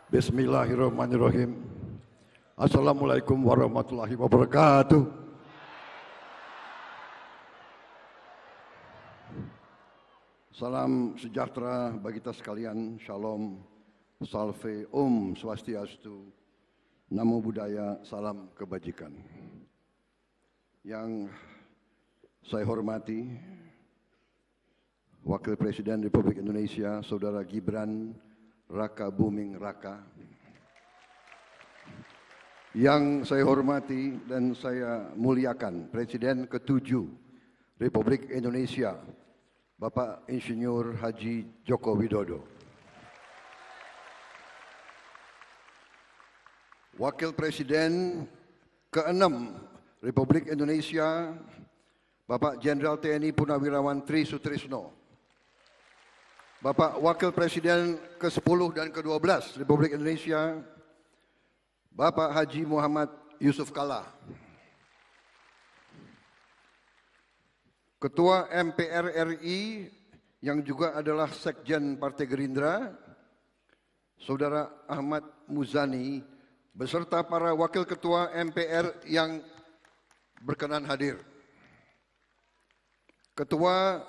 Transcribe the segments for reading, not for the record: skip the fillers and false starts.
Bismillahirrahmanirrahim. Assalamualaikum warahmatullahi wabarakatuh. Salam sejahtera bagi kita sekalian. Shalom, salve, om, swastiastu, namo buddhaya, salam kebajikan. Yang saya hormati Wakil Presiden Republik Indonesia, Saudara Gibran Raka Buming Raka. Yang saya hormati dan saya muliakan Presiden ke-7 Republik Indonesia, Bapak Insinyur Haji Joko Widodo. Wakil Presiden ke-6 Republik Indonesia, Bapak Jenderal TNI Purnawirawan Tri Sutrisno. Bapak Wakil Presiden ke-10 dan ke-12 Republik Indonesia, Bapak Haji Muhammad Yusuf Kalla. Ketua MPR RI yang juga adalah Sekjen Partai Gerindra, Saudara Ahmad Muzani, beserta para Wakil Ketua MPR yang berkenan hadir. Ketua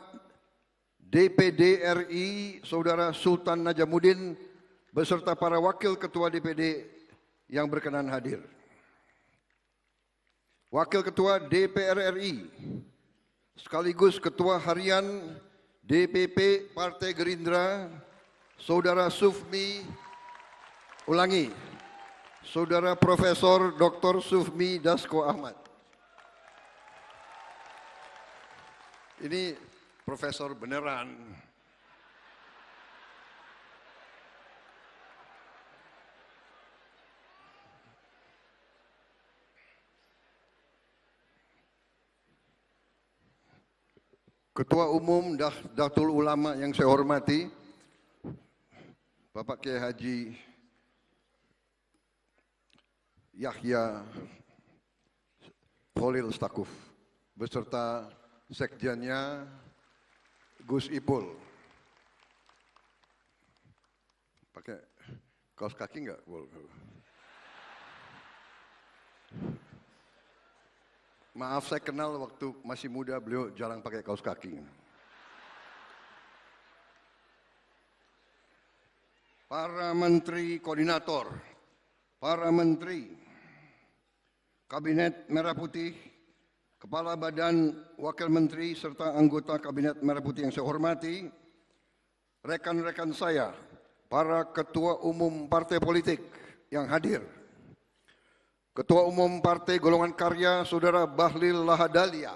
DPD RI, Saudara Sultan Najamuddin, beserta para Wakil Ketua DPD yang berkenan hadir. Wakil Ketua DPR RI, sekaligus Ketua Harian DPP Partai Gerindra, Saudara Saudara Profesor Dr. Sufmi Dasko Ahmad. Ini profesor beneran. Ketua Umum Nahdlatul Ulama yang saya hormati, Bapak Kiai Haji Yahya Khalil Stakuf, beserta Sekjennya Gus Ipul. Pakai kaos kaki enggak? Maaf, saya kenal waktu masih muda, beliau jarang pakai kaos kaki. Para menteri koordinator, para menteri Kabinet Merah Putih, Kepala Badan Wakil Menteri serta anggota Kabinet Merah Putih yang saya hormati, rekan-rekan saya, para ketua umum partai politik yang hadir, Ketua Umum Partai Golongan Karya Saudara Bahlil Lahadalia,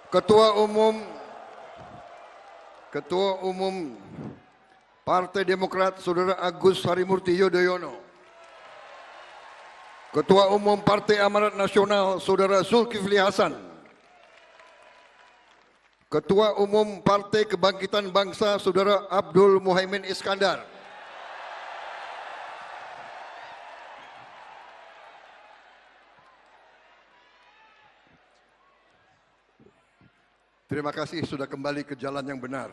Ketua Umum Partai Demokrat Saudara Agus Harimurti Yudhoyono, Ketua Umum Partai Amanat Nasional Saudara Zulkifli Hasan, Ketua Umum Partai Kebangkitan Bangsa Saudara Abdul Muhaimin Iskandar, terima kasih sudah kembali ke jalan yang benar.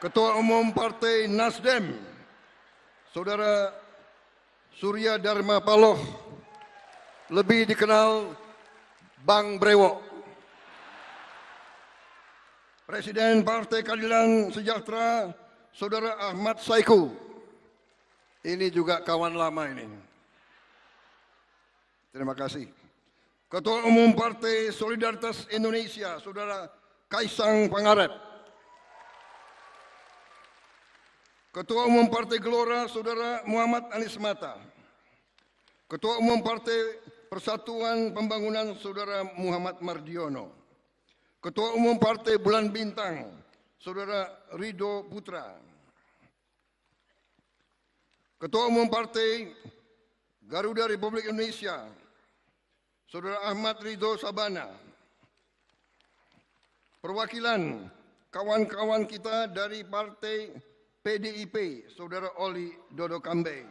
Ketua Umum Partai Nasdem, Saudara Surya Dharma Paloh, lebih dikenal Bang Brewok. Presiden Partai Keadilan Sejahtera, Saudara Ahmad Saiku. Ini juga kawan lama ini. Terima kasih. Ketua Umum Partai Solidaritas Indonesia, Saudara Kaisang Pangarep. Ketua Umum Partai Gelora, Saudara Muhammad Anies Mata. Ketua Umum Partai Persatuan Pembangunan, Saudara Muhammad Mardiono. Ketua Umum Partai Bulan Bintang, Saudara Ridho Putra. Ketua Umum Partai Garuda Republik Indonesia, Saudara Ahmad Ridho Sabana. Perwakilan kawan-kawan kita dari Partai PDIP, Saudara Oli Dodo Kambe.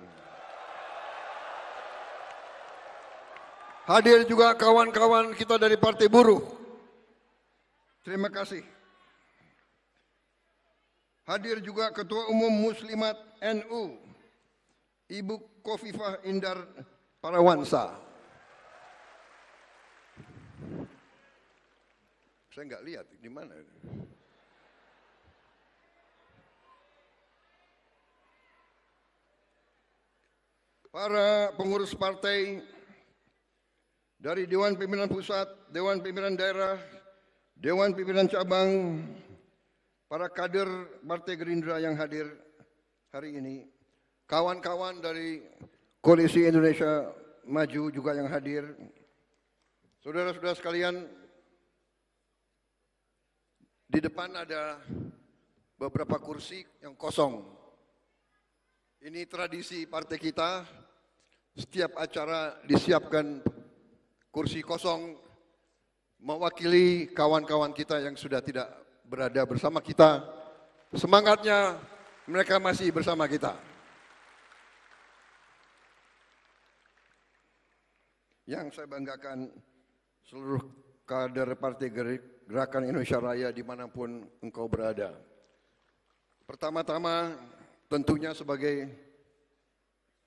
Hadir juga kawan-kawan kita dari Partai Buruh, Terima kasih. Hadir juga Ketua Umum Muslimat NU, Ibu Khofifah Indar Parawansa. Saya nggak lihat di mana. Para pengurus partai dari Dewan Pimpinan Pusat, Dewan Pimpinan Daerah, Dewan Pimpinan Cabang, para kader Partai Gerindra yang hadir hari ini, kawan-kawan dari Koalisi Indonesia Maju juga yang hadir, saudara-saudara sekalian, di depan ada beberapa kursi yang kosong. Ini tradisi partai kita, setiap acara disiapkan kursi kosong mewakili kawan-kawan kita yang sudah tidak berada bersama kita. Semangatnya mereka masih bersama kita. Yang saya banggakan seluruh kader Partai Gerakan Indonesia Raya dimanapun engkau berada. Pertama-tama tentunya sebagai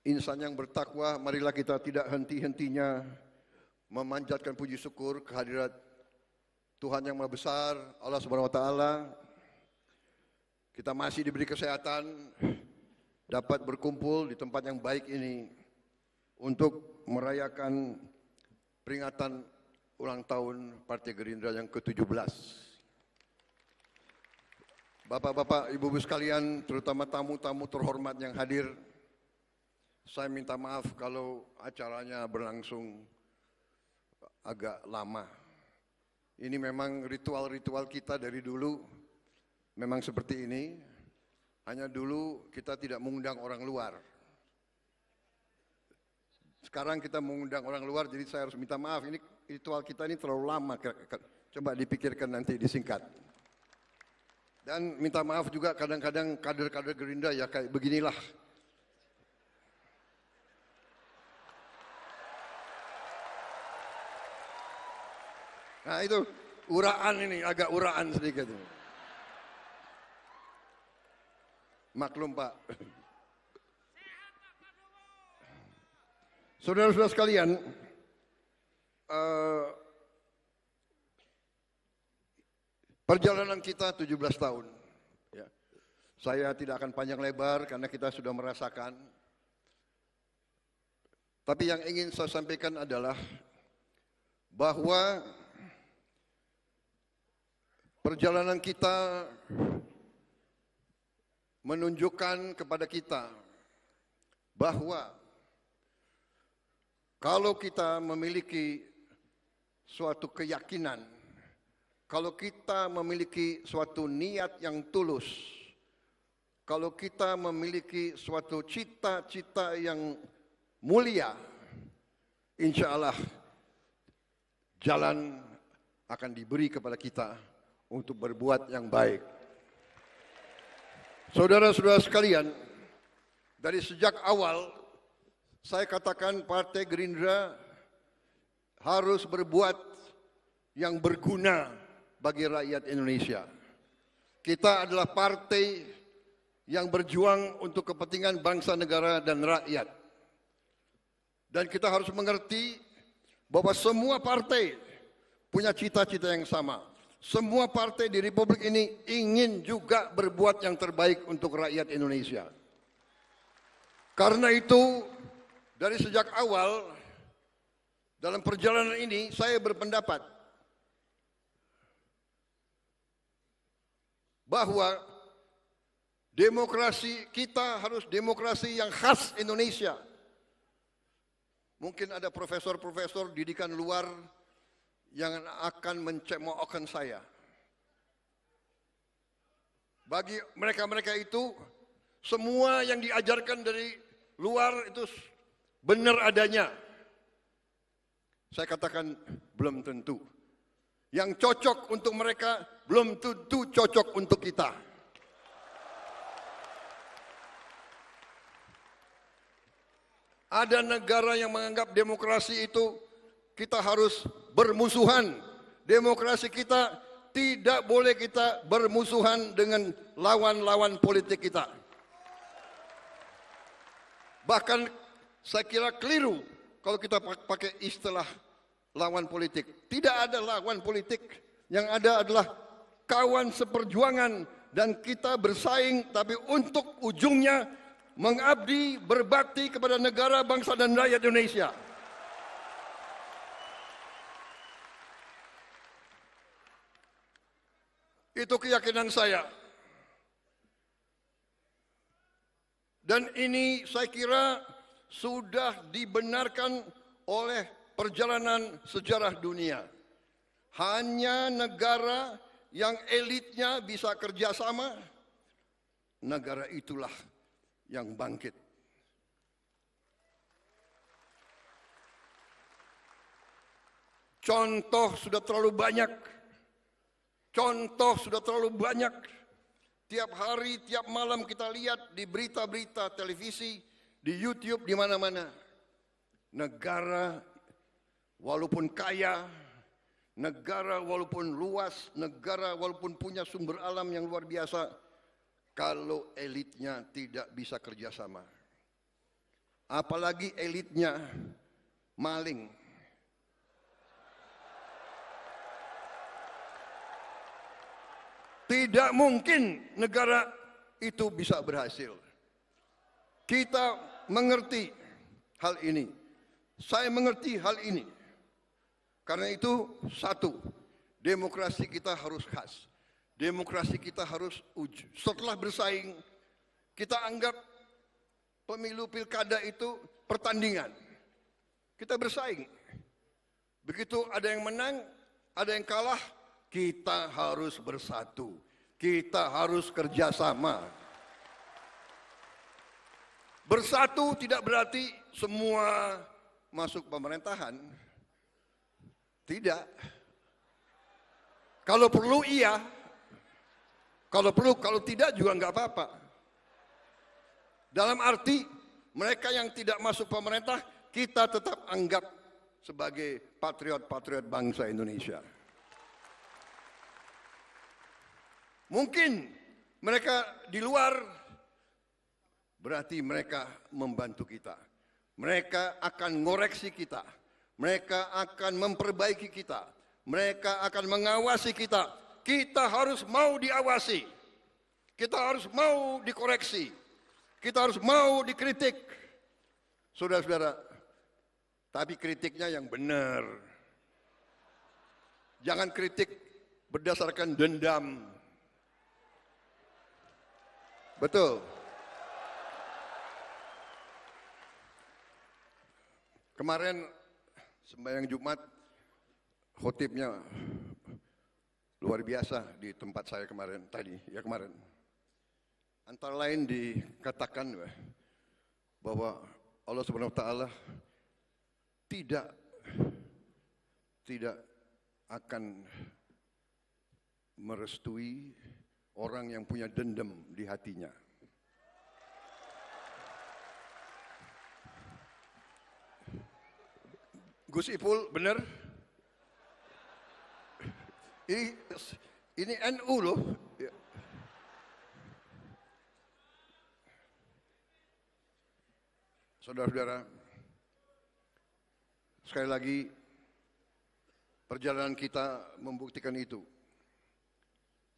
insan yang bertakwa, marilah kita tidak henti-hentinya memanjatkan puji syukur kehadirat Tuhan yang Maha Besar, Allah Subhanahu wa taala. Kita masih diberi kesehatan, dapat berkumpul di tempat yang baik ini untuk merayakan peringatan ulang tahun Partai Gerindra yang ke-17. Bapak-bapak, ibu-ibu sekalian, terutama tamu-tamu terhormat yang hadir, saya minta maaf kalau acaranya berlangsung agak lama. Ini memang ritual-ritual kita dari dulu, memang seperti ini. Hanya dulu kita tidak mengundang orang luar. Sekarang kita mengundang orang luar, jadi saya harus minta maaf. Ini ritual kita ini terlalu lama. Coba dipikirkan nanti, disingkat. Dan minta maaf juga kadang-kadang kader-kader Gerindra ya kayak beginilah. Nah itu uraan ini, agak uraan sedikit. Maklum Pak. Saudara-saudara sekalian, perjalanan kita 17 tahun. Ya. Saya tidak akan panjang lebar karena kita sudah merasakan. Tapi yang ingin saya sampaikan adalah bahwa perjalanan kita menunjukkan kepada kita bahwa kalau kita memiliki suatu keyakinan, kalau kita memiliki suatu niat yang tulus, kalau kita memiliki suatu cita-cita yang mulia, insya Allah jalan akan diberi kepada kita untuk berbuat yang baik. Saudara-saudara sekalian, dari sejak awal saya katakan Partai Gerindra harus berbuat yang berguna bagi rakyat Indonesia. Kita adalah partai yang berjuang untuk kepentingan bangsa, negara, dan rakyat. Dan kita harus mengerti bahwa semua partai punya cita-cita yang sama. Semua partai di Republik ini ingin juga berbuat yang terbaik untuk rakyat Indonesia. Karena itu, dari sejak awal dalam perjalanan ini saya berpendapat bahwa demokrasi kita harus demokrasi yang khas Indonesia. Mungkin ada profesor-profesor didikan luar yang akan mencemoohkan saya. Bagi mereka-mereka itu, semua yang diajarkan dari luar itu benar adanya. Saya katakan belum tentu. Yang cocok untuk mereka belum tentu cocok untuk kita. Ada negara yang menganggap demokrasi itu kita harus bermusuhan. Demokrasi kita tidak boleh kita bermusuhan dengan lawan-lawan politik kita. Bahkan saya kira keliru kalau kita pakai istilah lawan politik. Tidak ada lawan politik, yang ada adalah kawan seperjuangan, dan kita bersaing tapi untuk ujungnya mengabdi, berbakti kepada negara, bangsa dan rakyat Indonesia. Itu keyakinan saya. Dan ini saya kira sudah dibenarkan oleh perjalanan sejarah dunia. Hanya negara yang elitnya bisa kerjasama, negara itulah yang bangkit. Contoh sudah terlalu banyak. Contoh sudah terlalu banyak. Tiap hari, tiap malam kita lihat di berita-berita televisi, di YouTube, di mana-mana. Negara walaupun kaya, negara walaupun luas, negara walaupun punya sumber alam yang luar biasa, kalau elitnya tidak bisa kerjasama. Apalagi elitnya maling. Tidak mungkin negara itu bisa berhasil. Kita mengerti hal ini. Saya mengerti hal ini. Karena itu, satu, demokrasi kita harus khas. Demokrasi kita harus uji. Setelah bersaing, kita anggap pemilu pilkada itu pertandingan. Kita bersaing. Begitu ada yang menang, ada yang kalah, kita harus bersatu. Kita harus kerjasama. Bersatu tidak berarti semua masuk pemerintahan. Tidak. Kalau perlu iya. Kalau perlu, kalau tidak juga nggak apa-apa. Dalam arti mereka yang tidak masuk pemerintah, kita tetap anggap sebagai patriot-patriot bangsa Indonesia. Mungkin mereka di luar, berarti mereka membantu kita. Mereka akan ngoreksi kita. Mereka akan memperbaiki kita. Mereka akan mengawasi kita. Kita harus mau diawasi. Kita harus mau dikoreksi. Kita harus mau dikritik. Saudara-saudara, tapi kritiknya yang benar. Jangan kritik berdasarkan dendam. Betul. Kemarin sembahyang Jumat, khotibnya luar biasa di tempat saya kemarin, kemarin. Antara lain dikatakan bahwa Allah Subhanahu wa taala tidak akan merestui orang yang punya dendam di hatinya. Gus Ipul, benar? Ini NU loh. Saudara-saudara, sekali lagi perjalanan kita membuktikan itu.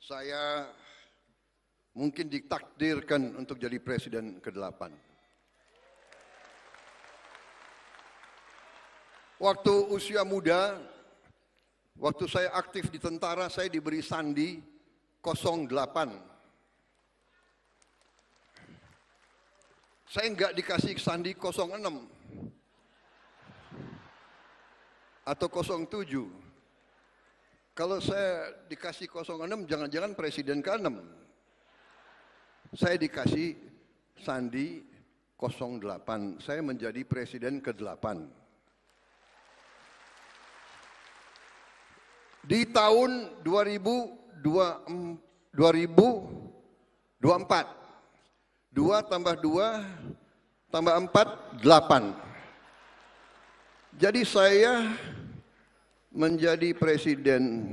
Saya mungkin ditakdirkan untuk jadi presiden ke-8. Waktu usia muda, waktu saya aktif di tentara, saya diberi sandi 08. Saya enggak dikasih sandi 06 atau 07. Kalau saya dikasih 06, jangan-jangan presiden ke-6. Saya dikasih sandi 08, saya menjadi presiden ke-8. Di tahun 2024, 2 tambah 2 tambah 4, 8. Jadi saya menjadi presiden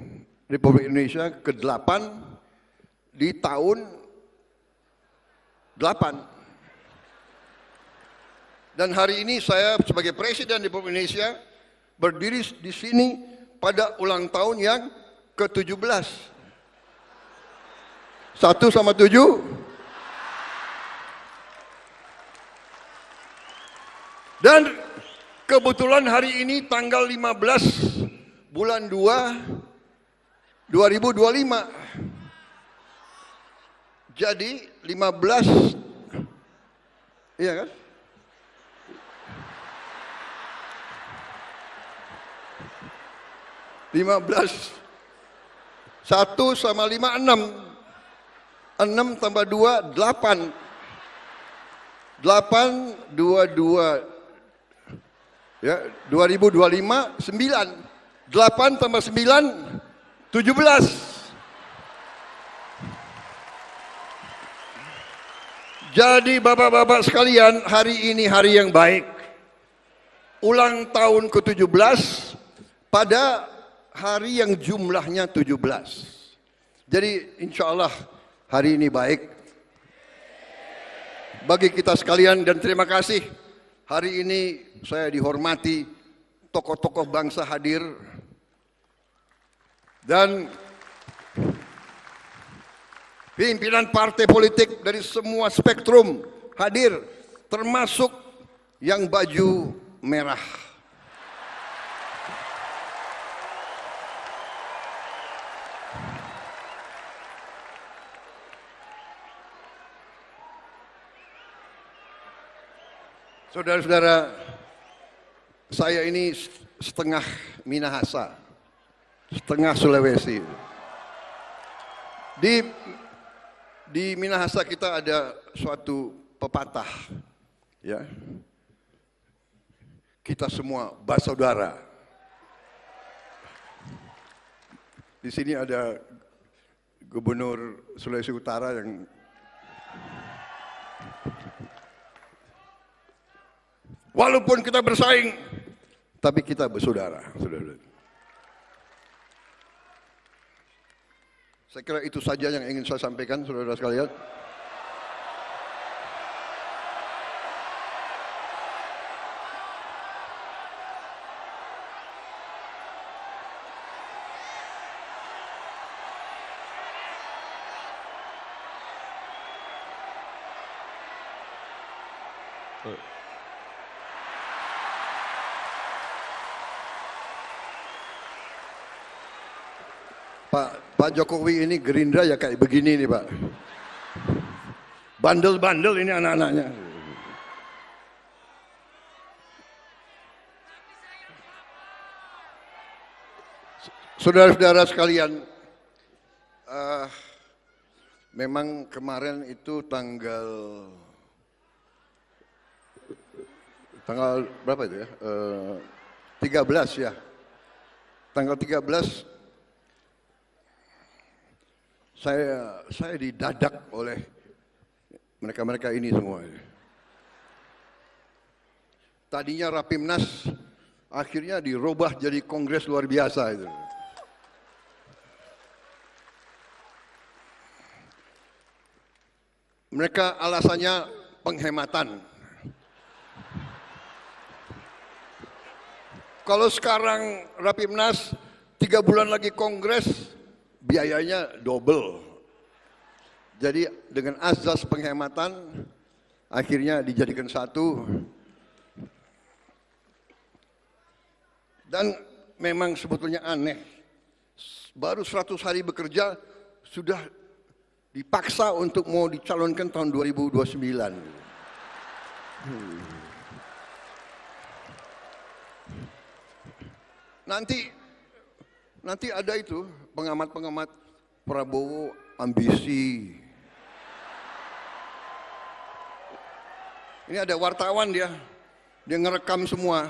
Republik Indonesia ke-8 di tahun 8. Dan hari ini saya sebagai Presiden Republik Indonesia berdiri di sini pada ulang tahun yang ke-17. 1 sama 7. Dan kebetulan hari ini tanggal 15 bulan 2 2025. Jadi 15, iya kan? Satu sama 5, 6. 6 tambah 2, 8. 8, 22. Ya, 2025, 9. 8 tambah 9, 17. Jadi bapak-bapak sekalian, hari ini hari yang baik. Ulang tahun ke-17 pada hari yang jumlahnya 17. Jadi insya Allah hari ini baik bagi kita sekalian dan terima kasih. Hari ini saya dihormati, tokoh-tokoh bangsa hadir dan pimpinan partai politik dari semua spektrum hadir, termasuk yang baju merah. Saudara-saudara, saya ini setengah Minahasa, setengah Sulawesi. Di Minahasa kita ada suatu pepatah, ya. Kita semua bersaudara. Di sini ada Gubernur Sulawesi Utara yang walaupun kita bersaing, tapi kita bersaudara, saudara. Saya kira itu saja yang ingin saya sampaikan, saudara sekalian. Pak Jokowi ini Gerindra ya kayak begini nih Pak. Bandel-bandel ini anak-anaknya. Saudara-saudara sekalian, memang kemarin itu tanggal berapa itu ya? 13 ya. Tanggal 13 saya didadak oleh mereka-mereka ini semua. Tadinya Rapimnas akhirnya dirubah jadi kongres luar biasa itu. Mereka alasannya penghematan. Kalau sekarang Rapimnas 3 bulan lagi kongres, biayanya double. Jadi dengan azas penghematan akhirnya dijadikan satu. Dan memang sebetulnya aneh. Baru 100 hari bekerja sudah dipaksa untuk mau dicalonkan tahun 2029. Nanti ada itu pengamat-pengamat Prabowo ambisi. Ini ada wartawan dia ngerekam semua.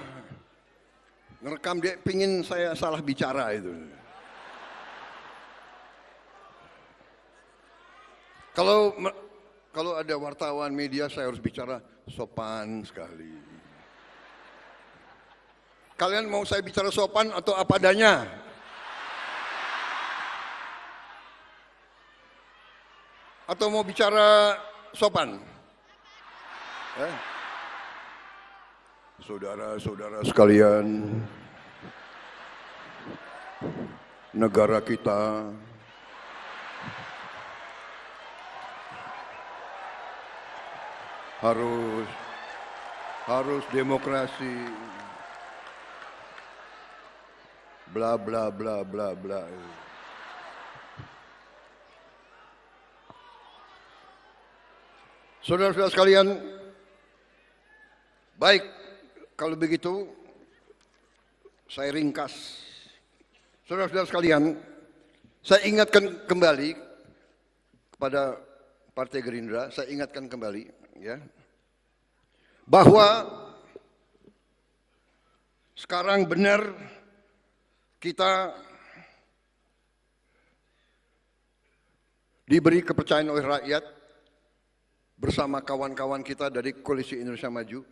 Ngerekam dia pingin saya salah bicara itu. Kalau ada wartawan media saya harus bicara sopan sekali. Kalian mau saya bicara sopan atau apa adanya? Atau mau bicara sopan? Saudara-saudara sekalian, negara kita harus demokrasi, bla bla bla bla bla. Saudara-saudara sekalian, baik kalau begitu saya ringkas. Saudara-saudara sekalian, saya ingatkan kembali kepada Partai Gerindra, saya ingatkan kembali ya, bahwa sekarang benar kita diberi kepercayaan oleh rakyat bersama kawan-kawan kita dari Koalisi Indonesia Maju.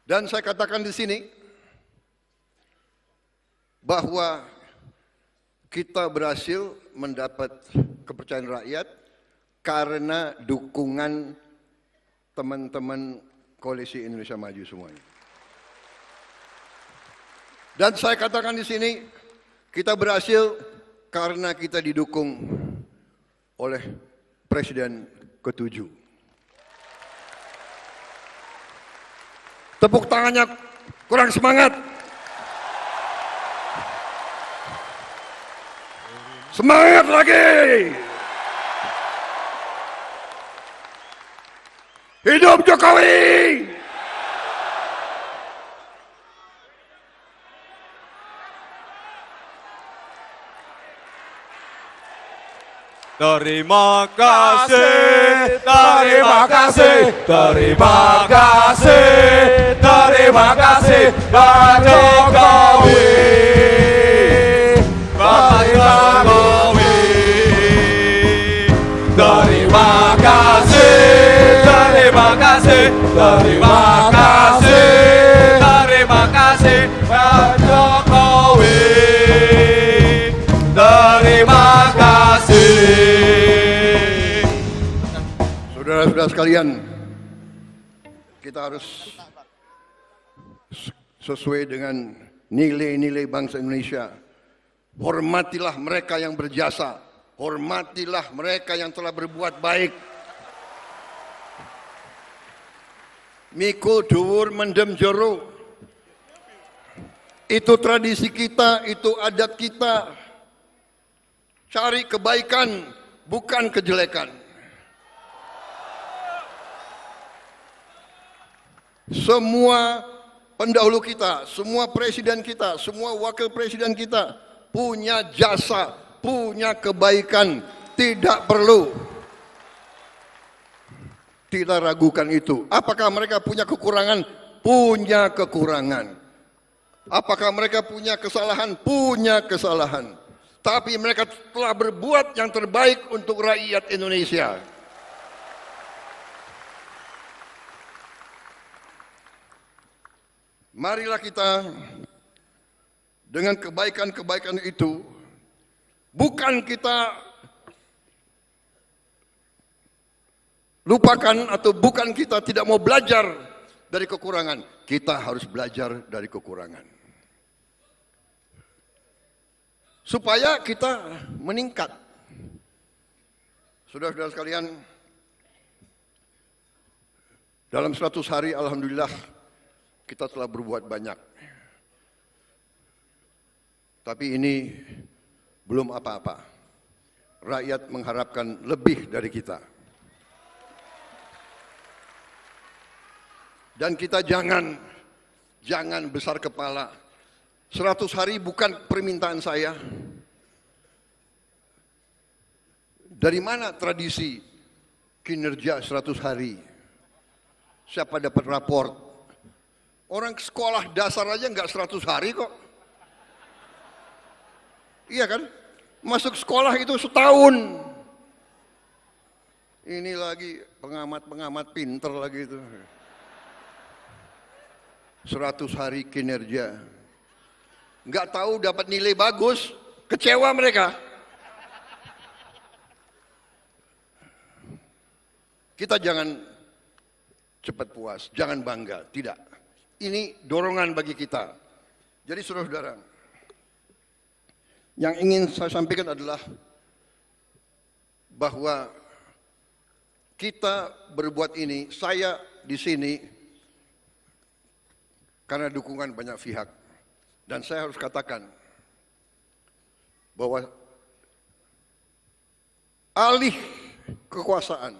Dan saya katakan di sini bahwa kita berhasil mendapat kepercayaan rakyat karena dukungan teman-teman Koalisi Indonesia Maju semuanya. Dan saya katakan di sini kita berhasil karena kita didukung oleh Presiden ke-7. Tepuk tangannya kurang semangat. Semangat lagi. Hidup Jokowi. Terima kasih, terima kasih, terima kasih, terima kasih Pak Jokowi, Pak Jokowi. Terima kasih, terima kasih, terima kasih, terima kasih Pak Jokowi. Terima kasih. Saudara-saudara sekalian, kita harus sesuai dengan nilai-nilai bangsa Indonesia. Hormatilah mereka yang berjasa, hormatilah mereka yang telah berbuat baik. Mikul dhuwur mendem jero. Itu tradisi kita, itu adat kita. Cari kebaikan, bukan kejelekan. Semua pendahulu kita, semua presiden kita, semua wakil presiden kita punya jasa, punya kebaikan. Tidak perlu kita ragukan itu. Apakah mereka punya kekurangan? Punya kekurangan. Apakah mereka punya kesalahan? Punya kesalahan. Tapi mereka telah berbuat yang terbaik untuk rakyat Indonesia. Marilah kita dengan kebaikan-kebaikan itu, bukan kita lupakan atau bukan kita tidak mau belajar dari kekurangan. Kita harus belajar dari kekurangan. Supaya kita meningkat. Saudara-saudara sekalian, dalam 100 hari alhamdulillah kita telah berbuat banyak. Tapi ini belum apa-apa. Rakyat mengharapkan lebih dari kita. Dan kita jangan besar kepala. 100 hari bukan permintaan saya. Dari mana tradisi kinerja 100 hari? Siapa dapat raport? Orang sekolah dasar aja nggak 100 hari kok. Iya kan? Masuk sekolah itu setahun. Ini lagi pengamat-pengamat pinter lagi itu. 100 hari kinerja. nggak tahu dapat nilai bagus, kecewa mereka. Kita jangan cepat puas, jangan bangga, tidak. Ini dorongan bagi kita. Jadi saudara-saudara, yang ingin saya sampaikan adalah bahwa kita berbuat ini, saya di sini karena dukungan banyak pihak. Dan saya harus katakan bahwa alih kekuasaan,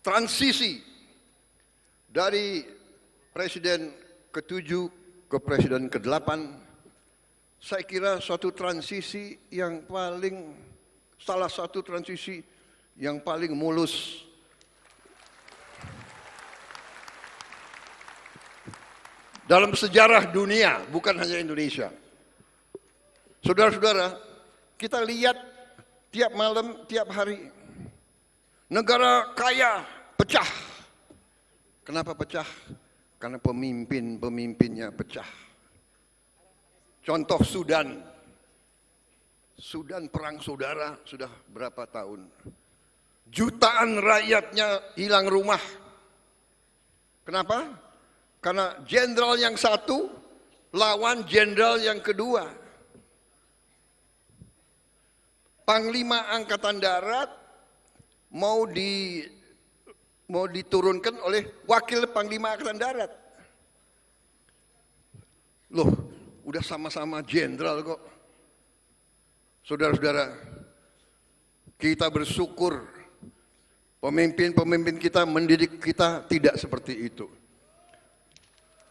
transisi dari presiden ke-7 ke presiden ke-8, saya kira suatu transisi yang salah satu transisi yang paling mulus. Dalam sejarah dunia, bukan hanya Indonesia. Saudara-saudara, kita lihat tiap malam, tiap hari, negara kaya pecah. Kenapa pecah? Karena pemimpinnya pecah. Contoh Sudan. Sudan perang saudara sudah berapa tahun. Jutaan rakyatnya hilang rumah. Kenapa? Karena jenderal yang satu lawan jenderal yang kedua. Panglima Angkatan Darat mau diturunkan oleh wakil Panglima Angkatan Darat. Loh, udah sama-sama jenderal kok. Saudara-saudara, kita bersyukur pemimpin-pemimpin kita mendidik kita tidak seperti itu.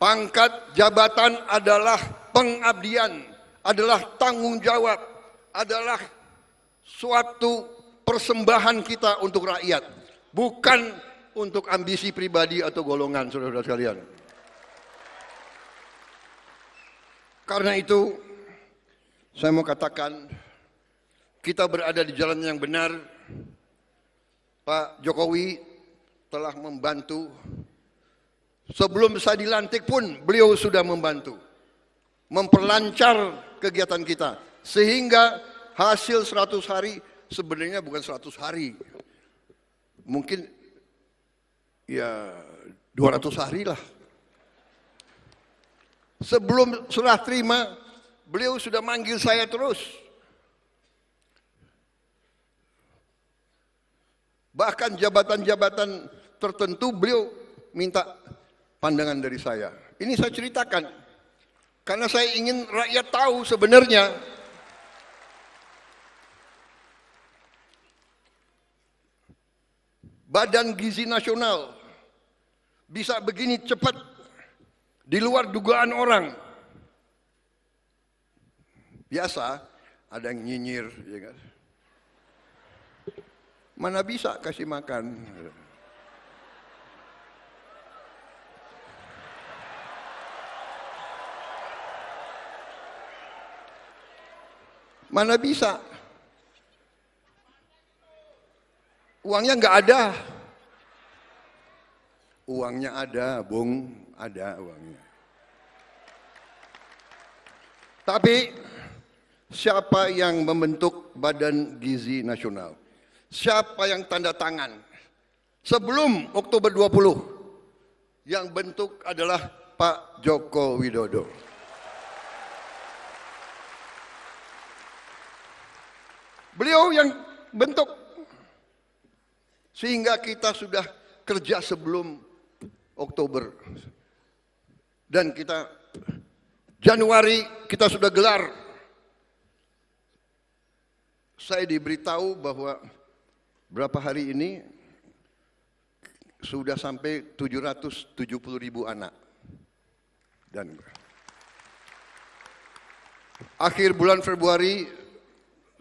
Pangkat jabatan adalah pengabdian, adalah tanggung jawab, adalah suatu persembahan kita untuk rakyat, bukan untuk ambisi pribadi atau golongan, saudara-saudara sekalian. Karena itu, saya mau katakan, kita berada di jalan yang benar. Pak Jokowi telah membantu. Sebelum saya dilantik pun beliau sudah membantu memperlancar kegiatan kita sehingga hasil 100 hari sebenarnya bukan 100 hari, mungkin ya 200 hari lah. Sebelum serah terima beliau sudah manggil saya terus, bahkan jabatan-jabatan tertentu beliau minta pandangan dari saya. Ini saya ceritakan karena saya ingin rakyat tahu sebenarnya Badan Gizi Nasional bisa begini cepat di luar dugaan orang. Biasa ada yang nyinyir, ya kan? Mana bisa kasih makan? Mana bisa? Uangnya nggak ada. Uangnya ada, Bung, ada uangnya. Tapi siapa yang membentuk Badan Gizi Nasional? Siapa yang tanda tangan? Sebelum Oktober 20, yang bentuk adalah Pak Joko Widodo. Beliau yang bentuk, sehingga kita sudah kerja sebelum Oktober. Dan kita Januari kita sudah gelar. Saya diberitahu bahwa berapa hari ini sudah sampai 770.000 anak. Dan akhir bulan Februari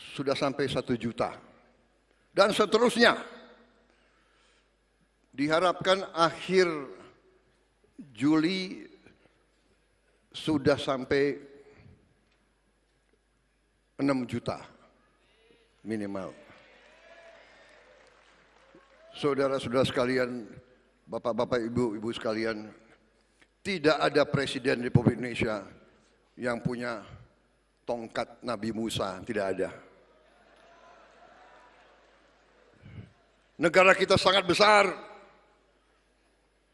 sudah sampai 1 juta. Dan seterusnya. Diharapkan akhir Juli sudah sampai 6 juta minimal. Saudara-saudara sekalian, bapak-bapak, ibu-ibu sekalian, tidak ada presiden Republik Indonesia yang punya tongkat Nabi Musa, tidak ada. Negara kita sangat besar.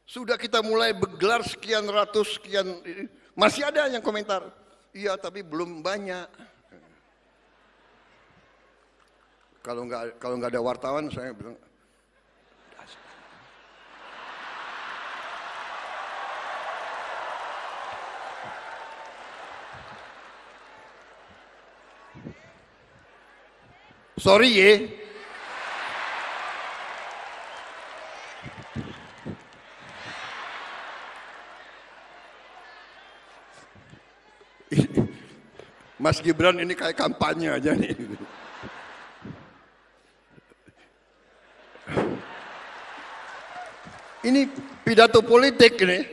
Sudah kita mulai bergelar sekian ratus, sekian, masih ada yang komentar, iya tapi belum banyak. Kalau nggak ada wartawan, saya bilang, sorry ya. Mas Gibran ini kayak kampanye aja nih. Ini pidato politik ini.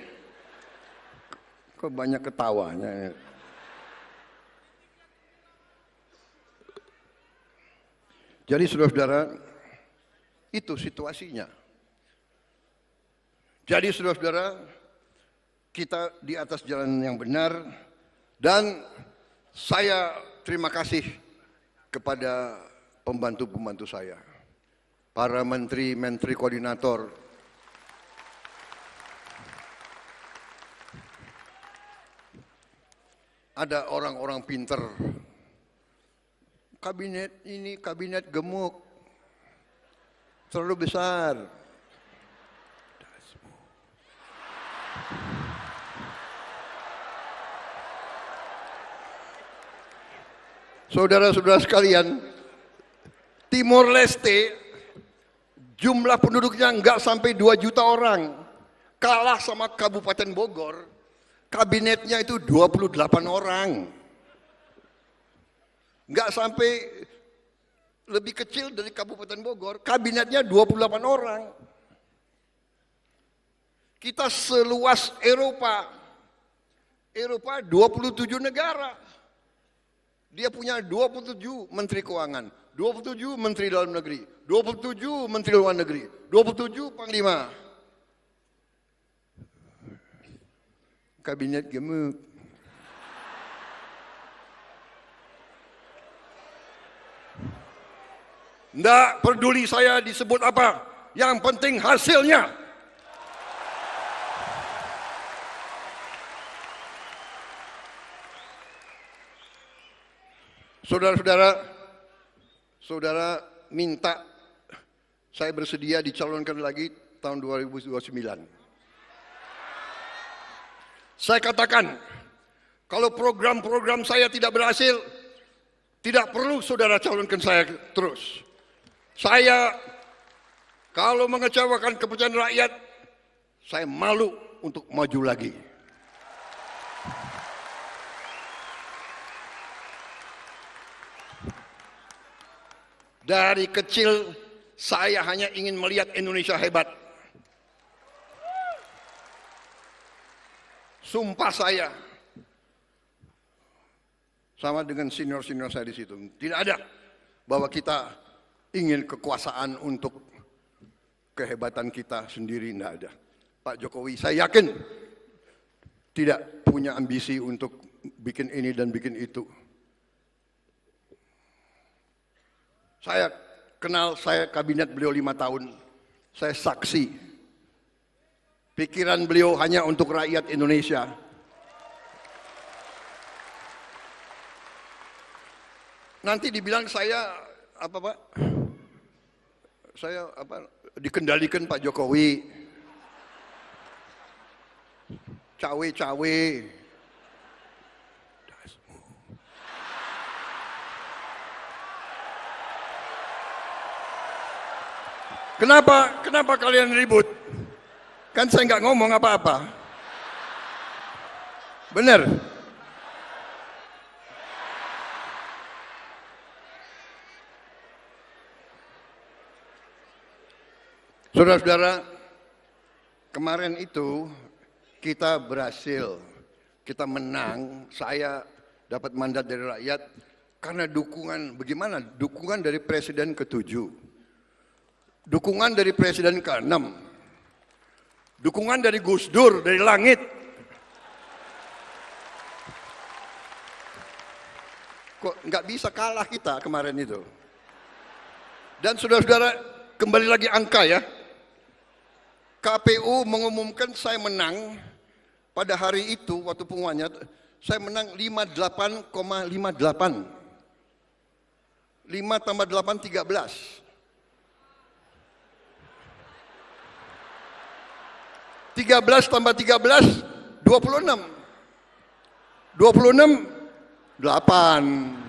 Kok banyak ketawanya. Jadi saudara-saudara, itu situasinya. Jadi saudara-saudara, kita di atas jalan yang benar, dan saya terima kasih kepada pembantu-pembantu saya, para menteri koordinator, ada orang-orang pinter. Kabinet ini kabinet gemuk, terlalu besar. Saudara-saudara sekalian, Timor Leste jumlah penduduknya nggak sampai 2 juta orang, kalah sama Kabupaten Bogor, kabinetnya itu 28 orang. Nggak sampai, lebih kecil dari Kabupaten Bogor, kabinetnya 28 orang. Kita seluas Eropa 27 negara. Dia punya 27 menteri keuangan, 27 menteri dalam negeri, 27 menteri luar negeri, 27 panglima. Kabinet gemuk. Nggak peduli saya disebut apa, yang penting hasilnya. Saudara-saudara, saudara minta saya bersedia dicalonkan lagi tahun 2029. Saya katakan, kalau program-program saya tidak berhasil, tidak perlu saudara calonkan saya terus. Saya kalau mengecewakan kepercayaan rakyat, saya malu untuk maju lagi. Dari kecil saya hanya ingin melihat Indonesia hebat. Sumpah saya, sama dengan senior-senior saya di situ, tidak ada bahwa kita ingin kekuasaan untuk kehebatan kita sendiri, tidak ada. Pak Jokowi saya yakin tidak punya ambisi untuk bikin ini dan bikin itu. Saya kenal, saya kabinet beliau 5 tahun, saya saksi. Pikiran beliau hanya untuk rakyat Indonesia. Nanti dibilang saya, apa Pak? Saya apa? Dikendalikan Pak Jokowi. Cawe-cawe. Kenapa kalian ribut? Kan saya nggak ngomong apa-apa. Benar? Saudara-saudara, kemarin itu kita berhasil, kita menang, saya dapat mandat dari rakyat karena dukungan, bagaimana? Dukungan dari Presiden ke-7. Dukungan dari Presiden ke-6, dukungan dari Gus Dur, dari langit. Kok nggak bisa kalah kita kemarin itu. Dan saudara-saudara, kembali lagi angka ya. KPU mengumumkan saya menang pada hari itu waktu pengumumannya, saya menang 58,58. 5 tambah 8, 13. 13 tambah 13, 26. 26, 8.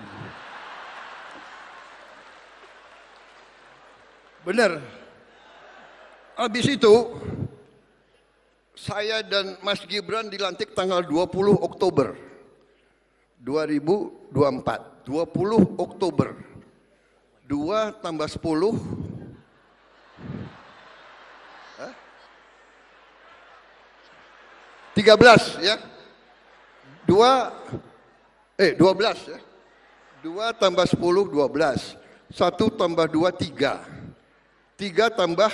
Benar. Habis itu, saya dan Mas Gibran dilantik tanggal 20 Oktober 2024. 20 Oktober. 2 tambah 10. 13 ya. 12 ya. 2 tambah 10, 12. 1 tambah 2, 3. 3 tambah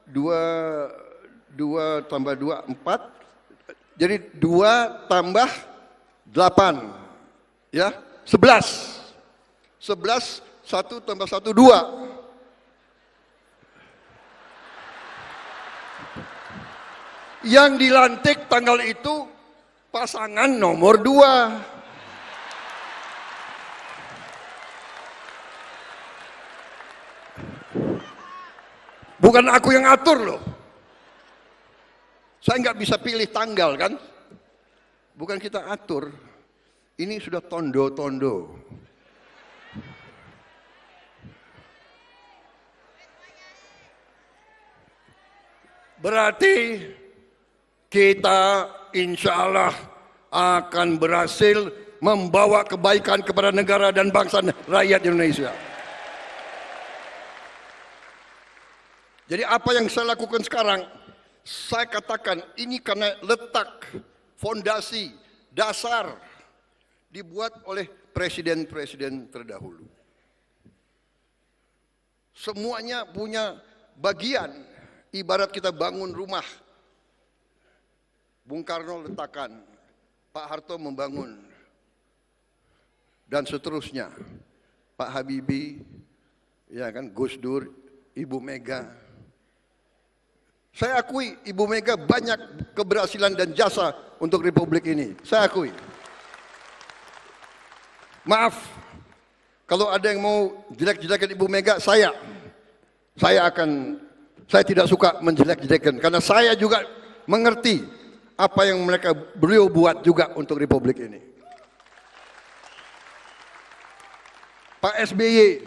2 tambah 2, 4. Jadi 2 tambah 8. Ya, 11. 11, 1 tambah 1, 2. Yang dilantik tanggal itu pasangan nomor 2. Bukan aku yang atur loh. Saya nggak bisa pilih tanggal kan. Bukan kita atur. Ini sudah tondo-tondo. Berarti kita insya Allah akan berhasil membawa kebaikan kepada negara dan bangsa rakyat Indonesia. Jadi apa yang saya lakukan sekarang, saya katakan ini karena letak fondasi dasar dibuat oleh presiden-presiden terdahulu. Semuanya punya bagian, ibarat kita bangun rumah. Bung Karno letakkan, Pak Harto membangun, dan seterusnya. Pak Habibie, ya kan, Gus Dur, Ibu Mega. Saya akui Ibu Mega banyak keberhasilan dan jasa untuk Republik ini. Saya akui. Maaf, kalau ada yang mau jelek-jelekan Ibu Mega, saya tidak suka menjelek-jelekan, karena saya juga mengerti apa yang beliau buat juga untuk Republik ini. Pak SBY,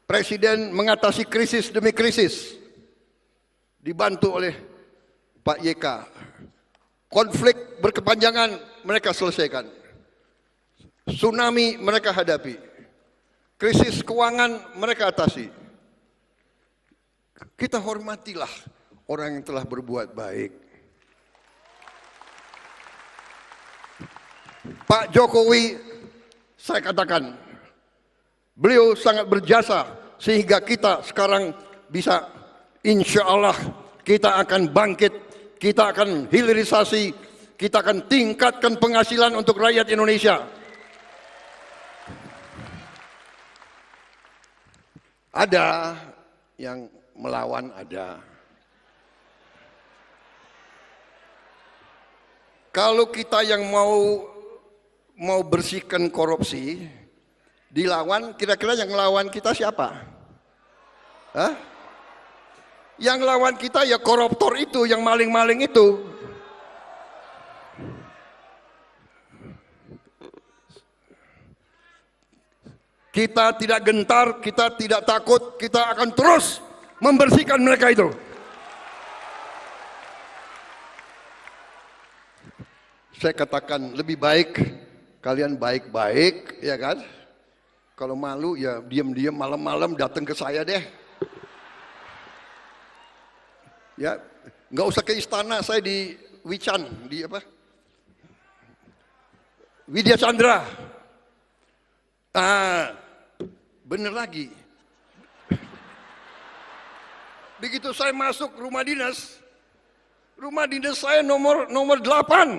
Presiden mengatasi krisis demi krisis, dibantu oleh Pak YK. Konflik berkepanjangan mereka selesaikan. Tsunami mereka hadapi. Krisis keuangan mereka atasi. Kita hormatilah orang yang telah berbuat baik. Pak Jokowi, saya katakan, beliau sangat berjasa sehingga kita sekarang bisa, insya Allah kita akan bangkit, kita akan hilirisasi, kita akan tingkatkan penghasilan untuk rakyat Indonesia. Ada yang melawan, ada. Kalau kita yang mau bersihkan korupsi, dilawan, kira-kira yang lawan kita siapa? Hah? Yang lawan kita ya koruptor itu, yang maling-maling itu. Kita tidak gentar, kita tidak takut, kita akan terus membersihkan mereka itu. Saya katakan lebih baik kalian baik-baik, ya kan? Kalau malu ya diam-diam malam-malam datang ke saya deh. Ya, nggak usah ke istana, saya di Wican, di apa? Widya Chandra. Bener lagi. Begitu saya masuk rumah dinas saya nomor 8. 8. 8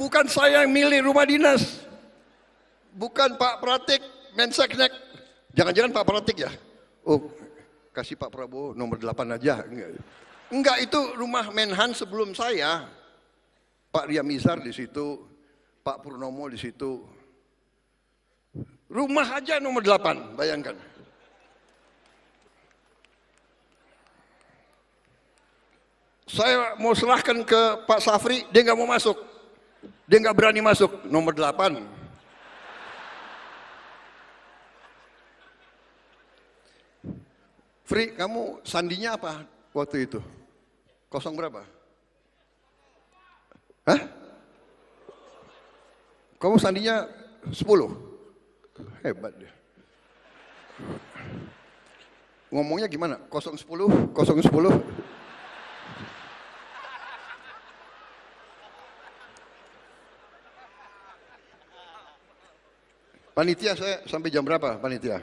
Bukan saya yang milih rumah dinas. Bukan Pak Pratik, Menseknek. Jangan-jangan Pak Pratik ya? Oh, kasih Pak Prabowo nomor 8 aja. Enggak, itu rumah Menhan sebelum saya. Pak Riamizar di situ, Pak Purnomo di situ. Rumah aja nomor 8, bayangkan. Saya mau serahkan ke Pak Safri, dia nggak mau masuk. Dia nggak berani masuk, nomor 8. Fri, kamu sandinya apa waktu itu? Kosong berapa? Hah? Kamu sandinya 10? Hebat dia. Ngomongnya gimana? 010, 010. Panitia saya sampai jam berapa panitia?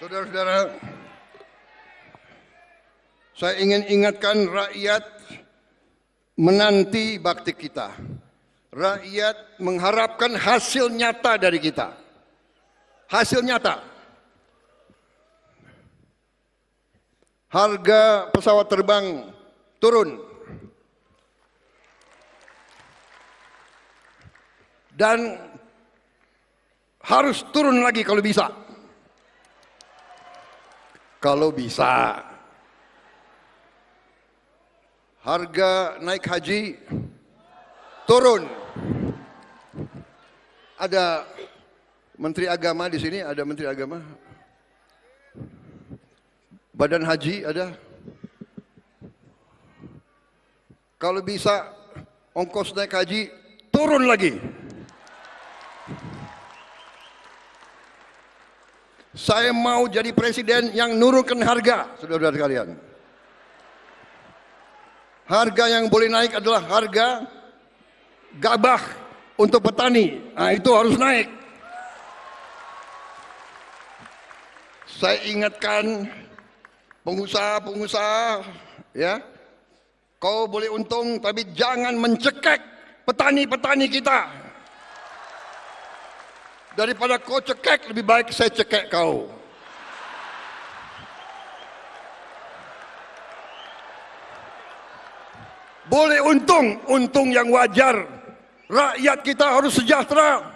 Saudara-saudara, saya ingin ingatkan rakyat menanti bakti kita. Rakyat mengharapkan hasil nyata dari kita. Hasil nyata. Harga pesawat terbang turun. Dan harus turun lagi kalau bisa. Kalau bisa. Harga naik haji turun. Ada Menteri Agama di sini, ada Menteri Agama. Badan Haji ada. Kalau bisa ongkos naik haji turun lagi. Saya mau jadi presiden yang nurunkan harga, saudara-saudara sekalian. Harga yang boleh naik adalah harga gabah untuk petani. Nah, itu harus naik. Saya ingatkan pengusaha-pengusaha, ya, kau boleh untung tapi jangan mencekek petani-petani kita. Daripada kau cekek, lebih baik saya cekek kau. Boleh untung yang wajar. Rakyat kita harus sejahtera.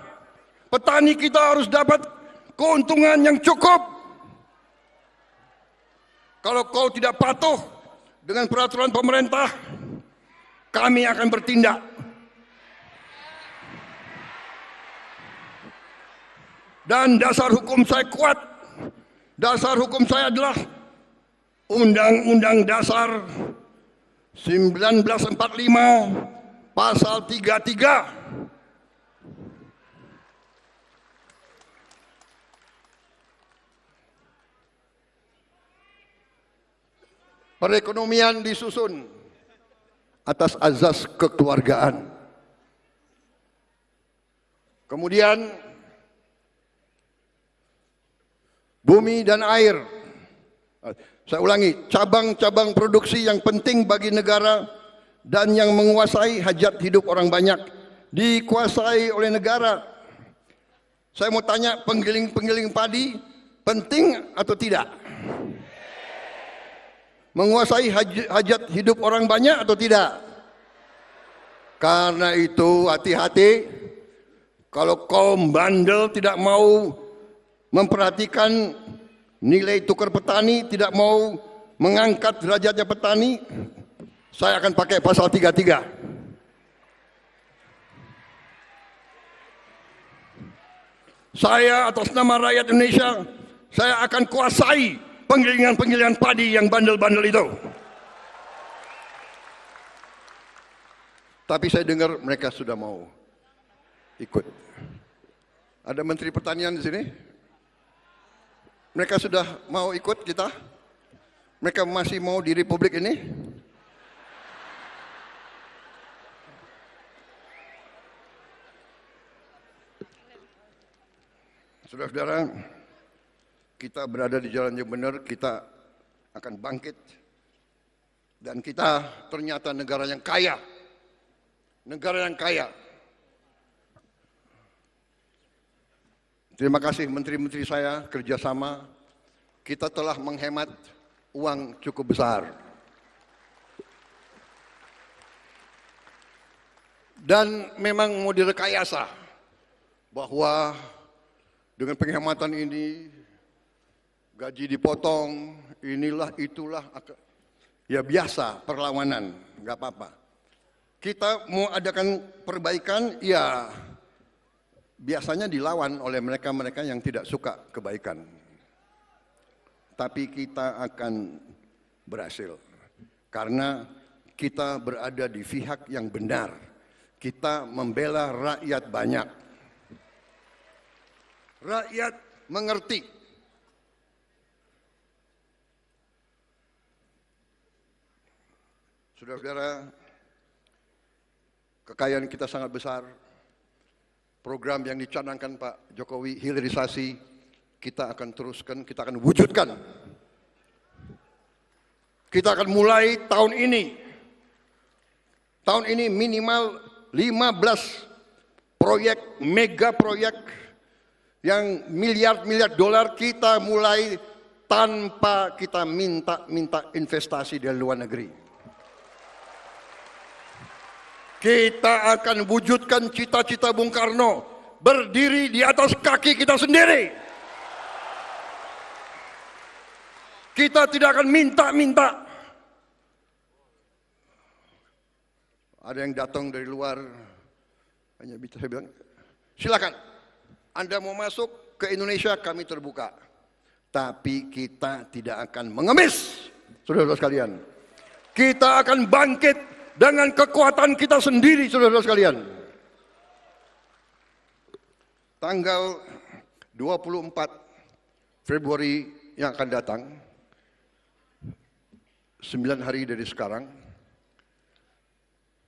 Petani kita harus dapat keuntungan yang cukup. Kalau kau tidak patuh dengan peraturan pemerintah, kami akan bertindak. Dan dasar hukum saya kuat. Dasar hukum saya adalah Undang-Undang Dasar 1945 pasal 33. Perekonomian disusun atas azas kekeluargaan. Kemudian bumi dan air. Saya ulangi, cabang-cabang produksi yang penting bagi negara dan yang menguasai hajat hidup orang banyak dikuasai oleh negara. Saya mau tanya, penggiling-penggiling padi penting atau tidak? Menguasai hajat hidup orang banyak atau tidak? Karena itu hati-hati. Kalau kaum bandel tidak mau memperhatikan nilai tukar petani, tidak mau mengangkat derajatnya petani, saya akan pakai pasal 33. Saya atas nama rakyat Indonesia, saya akan kuasai penggilingan-penggilingan padi yang bandel-bandel itu. Tapi saya dengar mereka sudah mau ikut. Ada Menteri Pertanian di sini. Mereka sudah mau ikut kita. Mereka masih mau di Republik ini. Saudara-saudara, kita berada di jalan yang benar, kita akan bangkit. Dan kita ternyata negara yang kaya. Negara yang kaya. Terima kasih menteri-menteri saya kerjasama. Kita telah menghemat uang cukup besar. Dan memang mau direkayasa bahwa dengan penghematan ini gaji dipotong, inilah itulah, ya biasa perlawanan, nggak apa-apa. Kita mau adakan perbaikan, ya biasanya dilawan oleh mereka-mereka yang tidak suka kebaikan. Tapi kita akan berhasil karena kita berada di pihak yang benar. Kita membela rakyat banyak. Rakyat mengerti. Saudara-saudara, kekayaan kita sangat besar. Program yang dicanangkan Pak Jokowi, hilirisasi, kita akan teruskan, kita akan wujudkan. Kita akan mulai tahun ini. Tahun ini minimal 15 proyek, mega proyek yang miliar-miliar dolar kita mulai tanpa kita minta investasi dari luar negeri. Kita akan wujudkan cita-cita Bung Karno, berdiri di atas kaki kita sendiri. Kita tidak akan minta-minta. Ada yang datang dari luar, hanya bisa saya bilang, silakan, Anda mau masuk ke Indonesia, kami terbuka. Tapi kita tidak akan mengemis, saudara-saudara sekalian. Kita akan bangkit dengan kekuatan kita sendiri, saudara-saudara sekalian. Tanggal 24 Februari yang akan datang, 9 hari dari sekarang,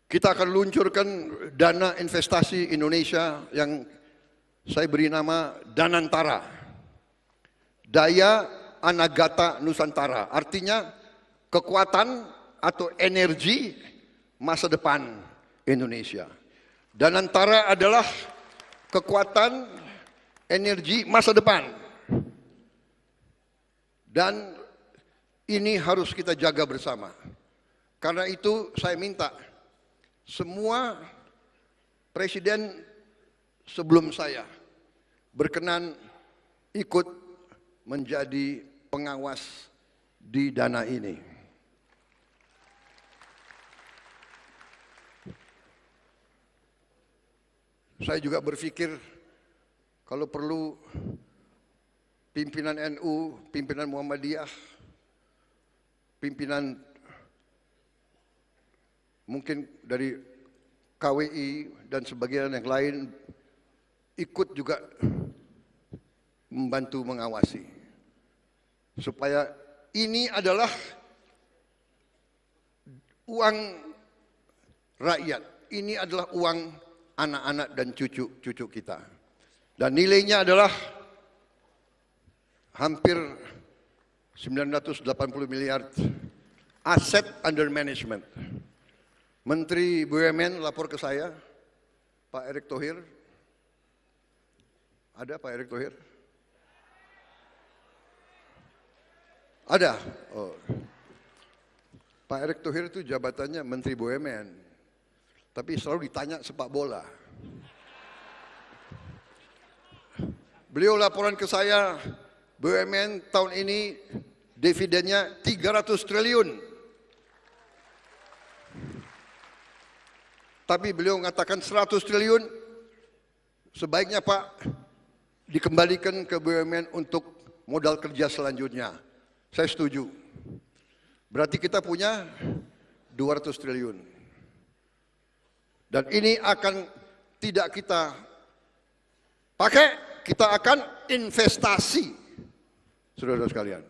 kita akan luncurkan dana investasi Indonesia yang saya beri nama Danantara. Daya Anagata Nusantara. Artinya kekuatan atau energi masa depan Indonesia. Danantara adalah kekuatan energi masa depan. Dan ini harus kita jaga bersama. Karena itu saya minta semua presiden sebelum saya berkenan ikut menjadi pengawas di dana ini. Saya juga berpikir kalau perlu pimpinan NU, pimpinan Muhammadiyah, pimpinan mungkin dari KWI dan sebagian yang lain ikut juga membantu mengawasi. Supaya ini adalah uang rakyat, ini adalah uang anak-anak dan cucu-cucu kita. Dan nilainya adalah hampir 980 miliar aset under management. Menteri BUMN lapor ke saya, Pak Erick Thohir. Ada Pak Erick Thohir? Ada. Oh. Pak Erick Thohir itu jabatannya Menteri BUMN. Tapi selalu ditanya sepak bola. Beliau laporan ke saya, BUMN tahun ini dividennya 300 triliun. Tapi beliau mengatakan 100 triliun sebaiknya Pak dikembalikan ke BUMN untuk modal kerja selanjutnya. Saya setuju. Berarti kita punya 200 triliun. Dan ini akan tidak kita pakai, kita akan investasi. Saudara-saudara sekalian.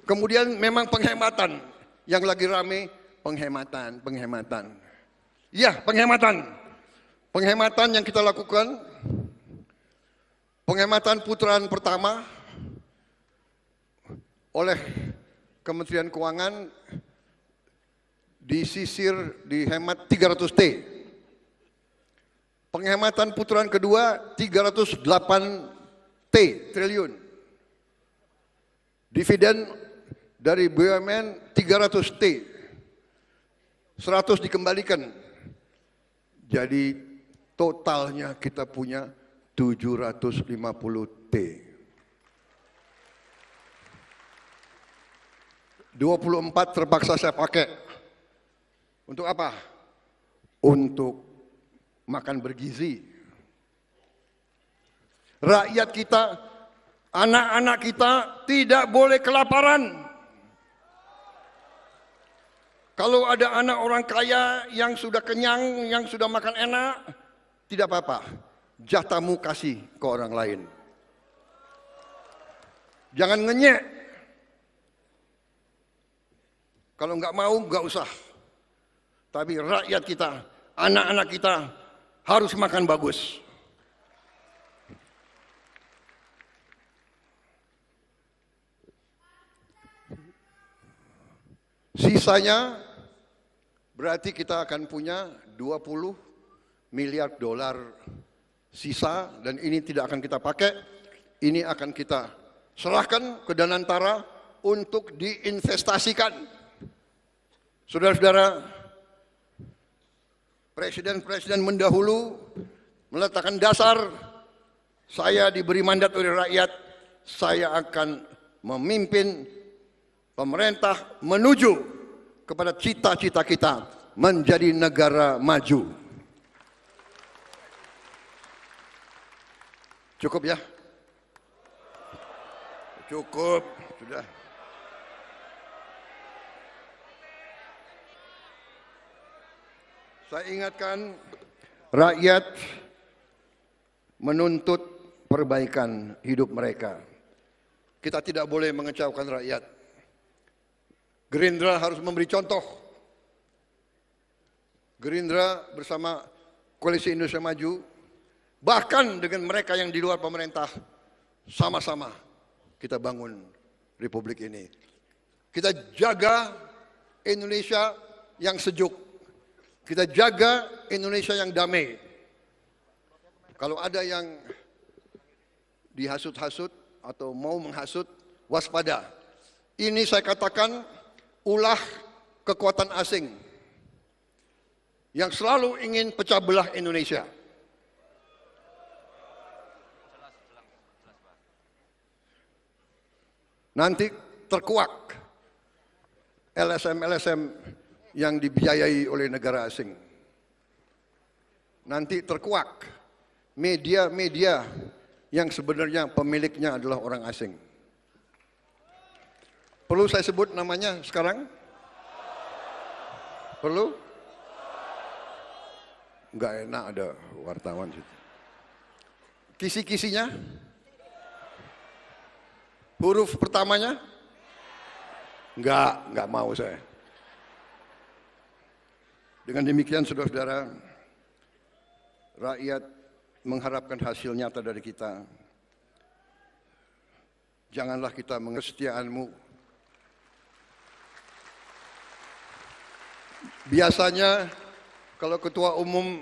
Kemudian memang penghematan yang lagi rame. Penghematan. Ya, penghematan. Penghematan yang kita lakukan Penghematan putaran pertama oleh Kementerian Keuangan dihemat 300 T. Penghematan putaran kedua 308 triliun. Dividen dari BUMN 300 T. 100 dikembalikan. Jadi totalnya kita punya 750 T. 24 terpaksa saya pakai. Untuk apa? Untuk makan bergizi. Rakyat kita, anak-anak kita tidak boleh kelaparan. Kalau ada anak orang kaya yang sudah kenyang, yang sudah makan enak, tidak apa-apa. Jatahmu kasih ke orang lain. Jangan ngenyek. Kalau nggak mau, nggak usah. Tapi rakyat kita, anak-anak kita harus makan bagus. Sisanya berarti kita akan punya 20 miliar dolar sisa, dan ini tidak akan kita pakai. Ini akan kita serahkan ke Danantara untuk diinvestasikan. Saudara-saudara, presiden-presiden mendahulu meletakkan dasar, saya diberi mandat oleh rakyat, saya akan memimpin pemerintah menuju kepada cita-cita kita menjadi negara maju. Cukup ya? Cukup, sudah. Saya ingatkan, rakyat menuntut perbaikan hidup mereka. Kita tidak boleh mengecewakan rakyat. Gerindra harus memberi contoh. Gerindra bersama Koalisi Indonesia Maju, bahkan dengan mereka yang di luar pemerintah, sama-sama kita bangun Republik ini. Kita jaga Indonesia yang sejuk. Kita jaga Indonesia yang damai. Kalau ada yang dihasut-hasut atau mau menghasut, waspada. Ini saya katakan ulah kekuatan asing yang selalu ingin pecah belah Indonesia. Nanti terkuak LSM-LSM yang dibiayai oleh negara asing. Nanti terkuak media-media yang sebenarnya pemiliknya adalah orang asing. Perlu saya sebut namanya sekarang? Perlu? Enggak enak ada wartawan situ. Kisi-kisinya? Huruf pertamanya? Enggak mau saya. Dengan demikian saudara-saudara, rakyat mengharapkan hasil nyata dari kita. Janganlah kita kesetiaanmu. Biasanya kalau ketua umum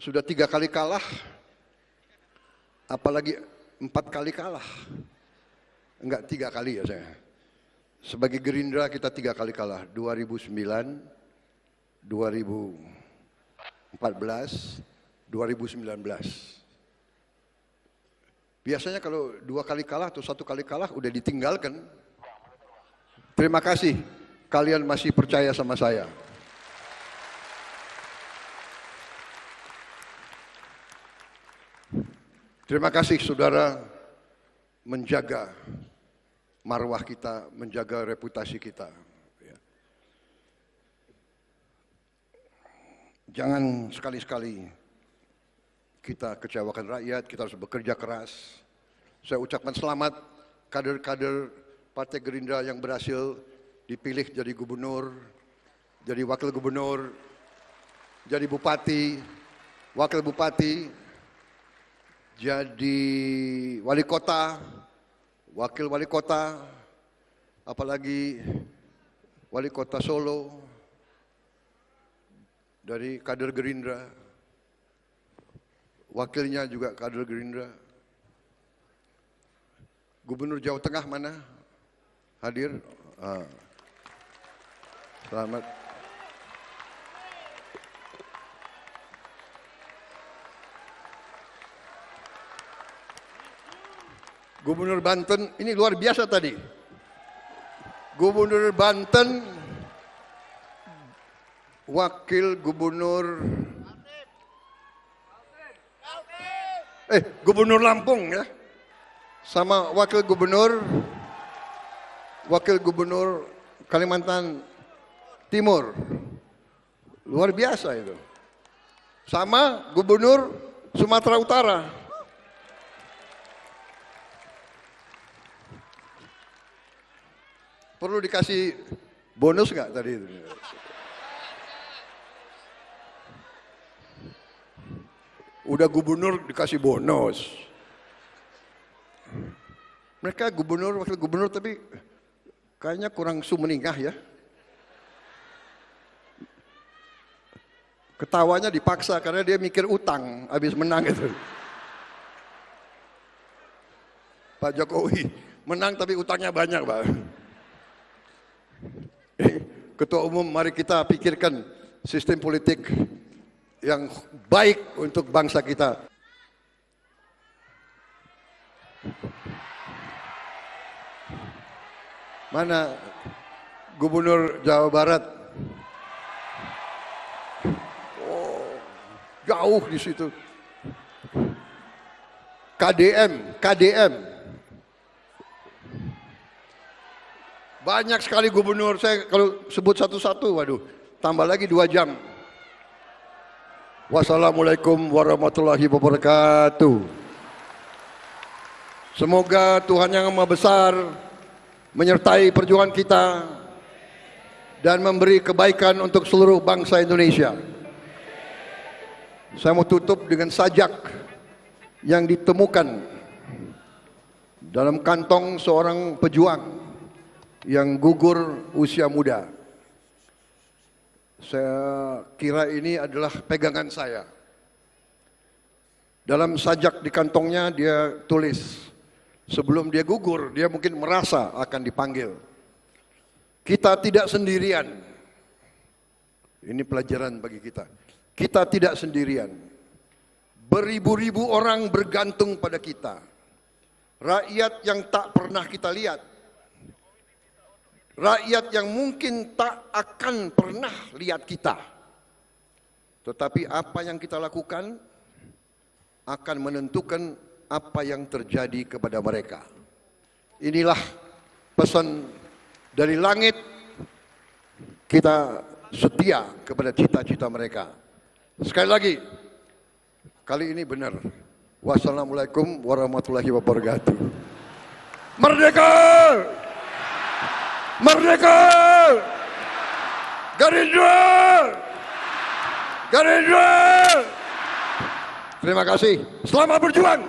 sudah 3 kali kalah, apalagi 4 kali kalah. Enggak 3 kali ya saya. Sebagai Gerindra kita 3 kali kalah, 2009, 2014, 2019. Biasanya kalau 2 kali kalah atau 1 kali kalah udah ditinggalkan. Terima kasih kalian masih percaya sama saya. Terima kasih saudara menjaga marwah kita, menjaga reputasi kita. Jangan sekali-sekali kita kecewakan rakyat, kita harus bekerja keras. Saya ucapkan selamat kader-kader Partai Gerindra yang berhasil dipilih jadi gubernur, jadi wakil gubernur, jadi bupati, wakil bupati. jadi wali kota, wakil wali kota, apalagi wali kota Solo dari kader Gerindra, wakilnya juga kader Gerindra. Gubernur Jawa Tengah mana? Hadir? Selamat. Gubernur Banten, ini luar biasa tadi. Gubernur Banten, wakil gubernur, gubernur Lampung ya, sama wakil gubernur Kalimantan Timur, luar biasa itu. Sama gubernur Sumatera Utara. Perlu dikasih bonus nggak tadi itu? Udah gubernur dikasih bonus. Mereka gubernur, wakil gubernur tapi kayaknya kurang sumeningah ya. Ketawanya dipaksa karena dia mikir utang habis menang itu. Pak Jokowi menang tapi utangnya banyak, Pak. Ketua Umum, mari kita pikirkan sistem politik yang baik untuk bangsa kita. Mana Gubernur Jawa Barat? Oh, jauh di situ. KDM. Banyak sekali gubernur, saya kalau sebut satu-satu, waduh, tambah lagi 2 jam. Wassalamualaikum warahmatullahi wabarakatuh. Semoga Tuhan Yang Maha Besar menyertai perjuangan kita dan memberi kebaikan untuk seluruh bangsa Indonesia. Saya mau tutup dengan sajak yang ditemukan dalam kantong seorang pejuang yang gugur usia muda. Saya kira ini adalah pegangan saya. Dalam sajak di kantongnya dia tulis, sebelum dia gugur, dia mungkin merasa akan dipanggil. Kita tidak sendirian. Ini pelajaran bagi kita. Kita tidak sendirian. Beribu-ribu orang bergantung pada kita. Rakyat yang tak pernah kita lihat. Rakyat yang mungkin tak akan pernah lihat kita. Tetapi apa yang kita lakukan akan menentukan apa yang terjadi kepada mereka. Inilah pesan dari langit. Kita setia kepada cita-cita mereka. Sekali lagi, kali ini benar. Wassalamualaikum warahmatullahi wabarakatuh. Merdeka! Merdeka! Gerindra! Gerindra! Terima kasih. Selamat berjuang!